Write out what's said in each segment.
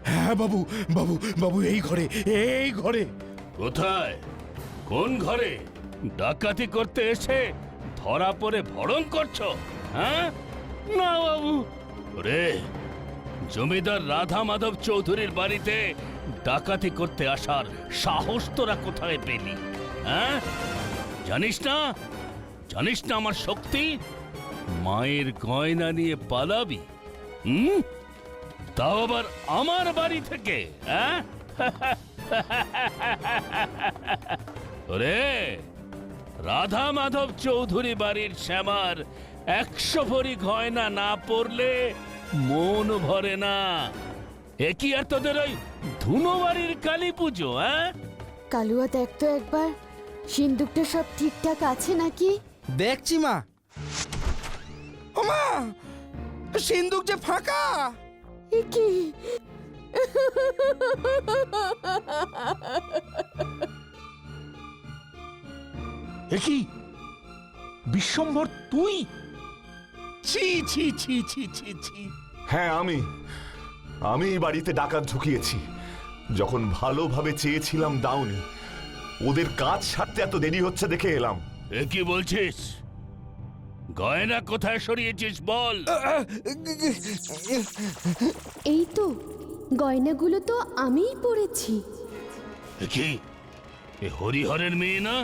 হ্যাঁ বাবু, বাবু, বাবু, এই ঘরে, এই ঘরে। কোথায়? কোন ঘরে? ডাকাতি করতে এসে ধরা পড়ে ভড়ং করছো? হ্যাঁ না বাবু। রে, জমিদার রাধা মাধব চৌধুরীর বাড়িতে ডাকাতি করতে আসার সাহস তোরা কোথায় পেলি? হ্যাঁ, জানিস না? জানিস না আমার শক্তি? মায়ের গয়না নিয়ে পালাবি? তাও আবার আমার বাড়ি থেকে? হ্যাঁ ওরে, রাধা মাধব চৌধুরী বাড়ির শ্যামার 100 ভরি গয়না না পড়লে মন ভরে না। একই আর তোদের ওই ধুনো বাড়ির কালী পুজো? হ্যাঁ, কালুয়া, দেখ তো একবার সিন্দুকটা সব ঠিকঠাক আছে নাকি। দেখছি মা। ওমা, সিন্দুক যে ফাঁকা। এ কি? কি বিশ্বম্ভর, তুই? ছি ছি ছি ছি ছি ছি। হ্যাঁ, আমি বাড়িতে ডাকাত ঢুকিয়েছি। যখন ভালোভাবে চেয়েছিলাম দাওনি, ওদের কাজ সারতে এত দেরি হচ্ছে দেখে এলাম। এ কি বলছিস? গয়না কোথায় সরিয়েছিস বল। এই তো গয়নাগুলো তো আমিই পরেছি। এ কি, এ হরিহরের মেয়ে না?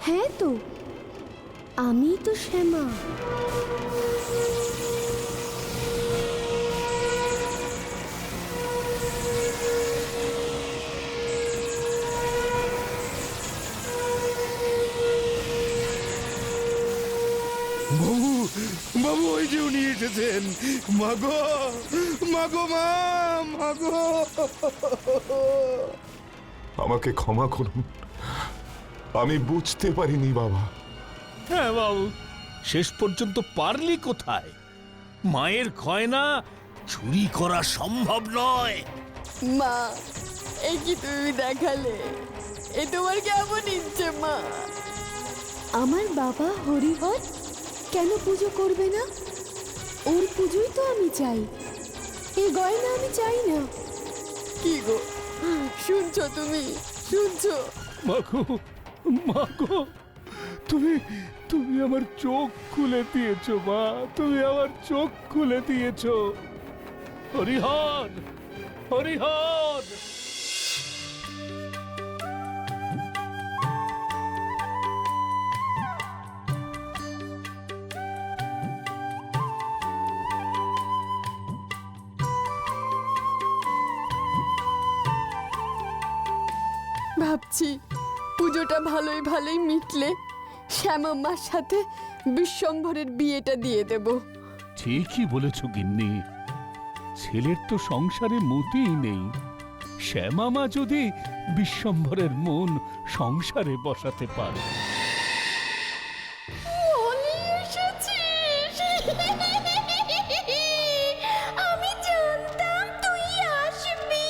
হ্যাঁ তো, আমি তো শ্যামা। বাবু, বাবু, ওই যে উনি এসেছেন। মাগো, মাগো, মা, মাগো। আমাকে ক্ষমা করুন, আমি বুঝতে পারিনি বাবা। হ্যাঁ বাবু, শেষ পর্যন্ত পারলি কোথায়? মায়ের গয়না চুরি করা সম্ভব নয়। মা, এ কি তুমি দেখালে? এ তোমার কেমন ইচ্ছে মা? আমার বাবা হরিহর কেন পুজো করবে না? ওর পুজোই তো আমি চাই, এই গয়না আমি চাই না। কি গো, শুনছো তুমি? শুনছো? মাগো, মাগো, তুমি তুমি আমার চোখ খুলে দিয়েছো মা, তুমি আমার চোখ খুলে দিয়েছো। হরিহর, হরিহর। ভাবছি পুজোটা ভালোই ভালোই মিটলে শ্যামাম্মার সাথে বিশ্বম্ভরের বিয়েটা দিয়ে দেব। ঠিকই বলেছ গিন্নি, ছেলের তো সংসারে মতিই নেই। শ্যামামা যদি বিশ্বম্ভরের মন সংসারে বসাতে পারে। আমি জানতাম তুই আসবি।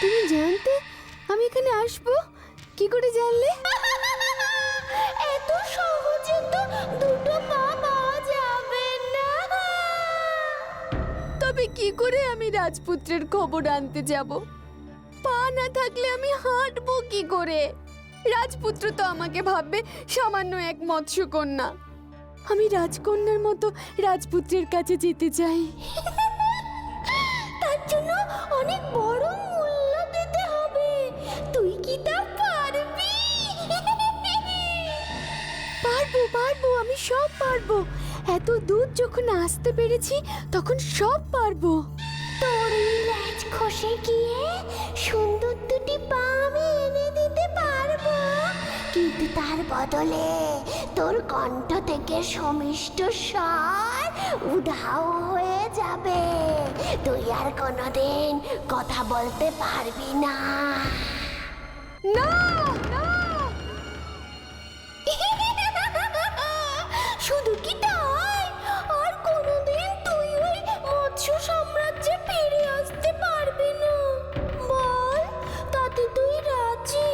তুমি জানতে আমি এখানে আসবো? কি করে জানলে? এত সহজে তো দুটো পা পাওয়া যাবে না। তবে কি করে আমি রাজপুত্রের খবর আনতে যাব? পা না থাকলে আমি হাঁটবো কি করে? রাজপুত্র তো আমাকে ভাববে সামান্য এক মৎস্যকন্যা। আমি রাজকন্যার মতো রাজপুত্রের কাছে যেতে চাই। তার জন্য অনেক বড় মূল্য দিতে হবে। তুই কি তা পারবি? পারবো, পারবো, আমি সব পারবো। এত দূর যখন আসতে পেরেছি তখন সব পারবো। তোর এই ল্যাজ খসে গিয়ে সুন্দর দুটি পা আমি এনে দিতে পারবো, কিন্তু তার বদলে তোর কণ্ঠ থেকে সমিষ্ট স্বর উধাও হয়ে যাবে। তুই আর কোনোদিন কথা বলতে পারবি না। না, না। শুধু কি তাই? আর কোনোদিন তুই ওই মৎস্য সাম্রাজ্যে ফিরে আসতে পারবি না। বল, তাতে তুই রাজি?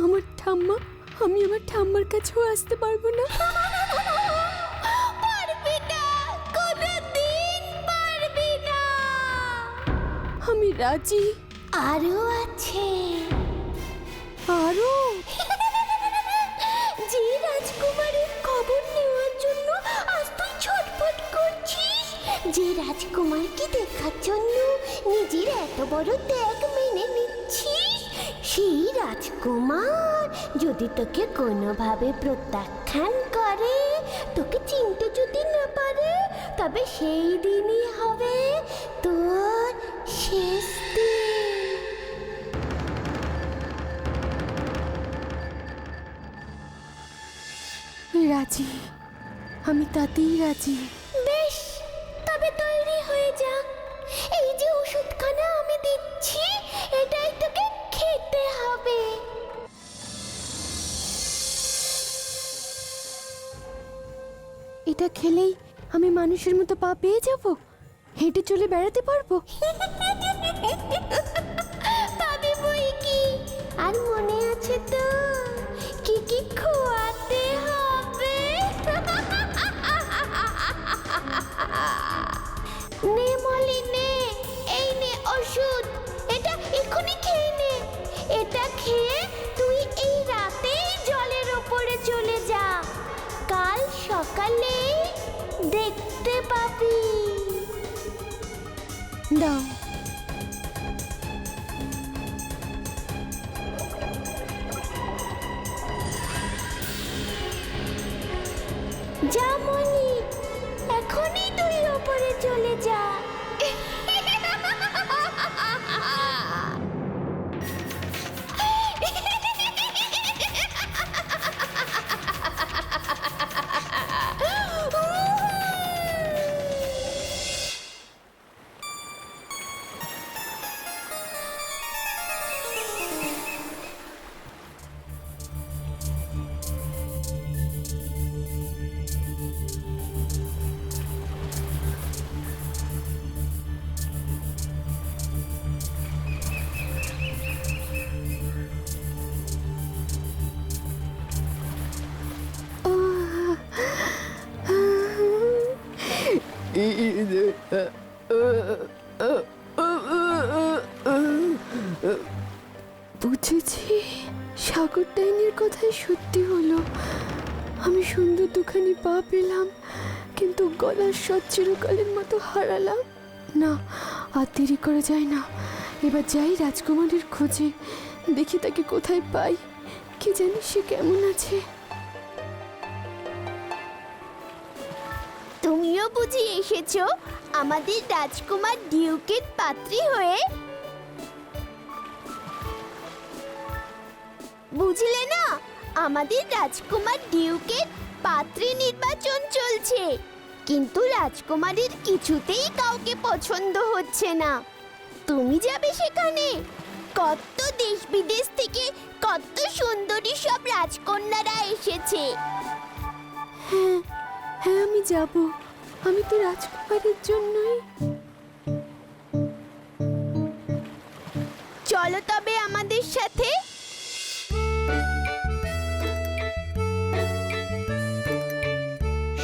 আমার ঠাম্মা, আমি আমার ঠাম্মার কাছেও আসতে পারবো না। পারবি না, রাজি। আরো আছে, আরো যে রাজকুমারের খবর নেওয়ার জন্য আজ তুই ছটফট করছিস, যে রাজকুমারকে দেখার জন্য নিজের এত বড় ত্যাগ মেনে নিচ্ছিস, সেই রাজকুমার যদি তোকে কোনোভাবে প্রত্যাখ্যান করে, তোকে চিনতে যদি না পারে, তবে সেই দিনই হবে তোর শেষ দিন। রাজি, আমি তাতেই রাজি। বেশ, তবে তৈরি হয়ে যা। এই যে ওষুধখানা আমি দিচ্ছি, এটাই তোকে খেতে হবে। এটা খেলেই আমি মানুষের মতো পা পেয়ে যাব, হেঁটে চলে বেড়াতে পারবো। পাবি বই কি। আর মনে আছে তো কি কি খোয়াতে হবে? নে মলি নে, এই নে ওষুধ, এটা এক্ষুনি খেয়ে নে। এটা খেয়ে তুই এই রাতেই জলের ওপরে চলে যা, কাল সকালে দেখতে পাবি। দাও। যা মনি, এখনই তুই ওপরে চলে যা। বুঝেছি, সাগর ডাইনির কথাই সত্যি হলো। আমি সুন্দর দুখানি পা পেলাম, কিন্তু গলার স্বর চিরকালের মতো হারালাম। না, আর দেরি করা যায় না। এবার যাই রাজকুমারের খোঁজে, দেখি তাকে কোথায় পাই। কি জানি সে কেমন আছে। তুমিও বুঝি এসেছো আমাদের রাজকুমার ডিউকের পাত্রী হয়ে? বুঝলে না, আমাদের রাজকুমার ডিউকের পাত্রী নির্বাচন চলছে, কিন্তু রাজকুমারীর কিছুতেই কাউকে পছন্দ হচ্ছে না। তুমি যাবে সেখানে। কত দেশ বিদেশ থেকে কত সুন্দরী সব রাজকন্যারা এসেছে। হ্যাঁ হ্যাঁ, আমি যাব। আমি তো রাজকুমারের জন্যই। চলো তবে আমাদের সাথে।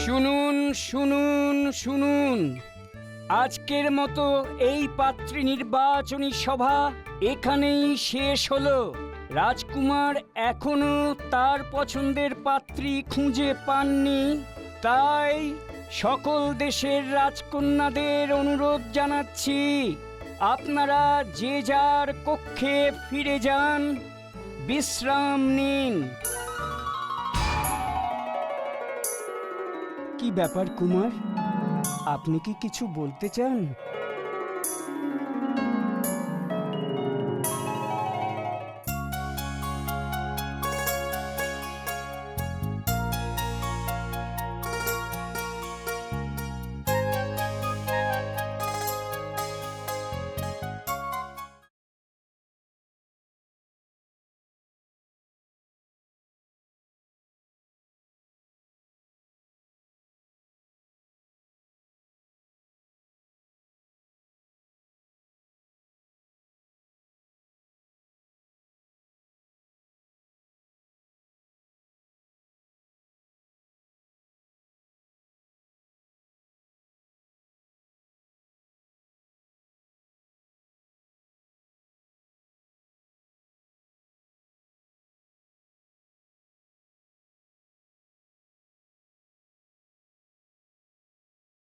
শুনুন শুনুন শুনুন, আজকের মতো এই পাত্রী নির্বাচনী সভা এখানেই শেষ হলো। রাজকুমার এখনো তার পছন্দের পাত্রী খুঁজে পাননি, তাই সকল দেশের রাজকন্যাদের অনুরোধ জানাচ্ছি, আপনারা যে যার কক্ষে ফিরে যান, বিশ্রাম নিন। কি ব্যাপার কুমার, আপনি কি কিছু বলতে চান?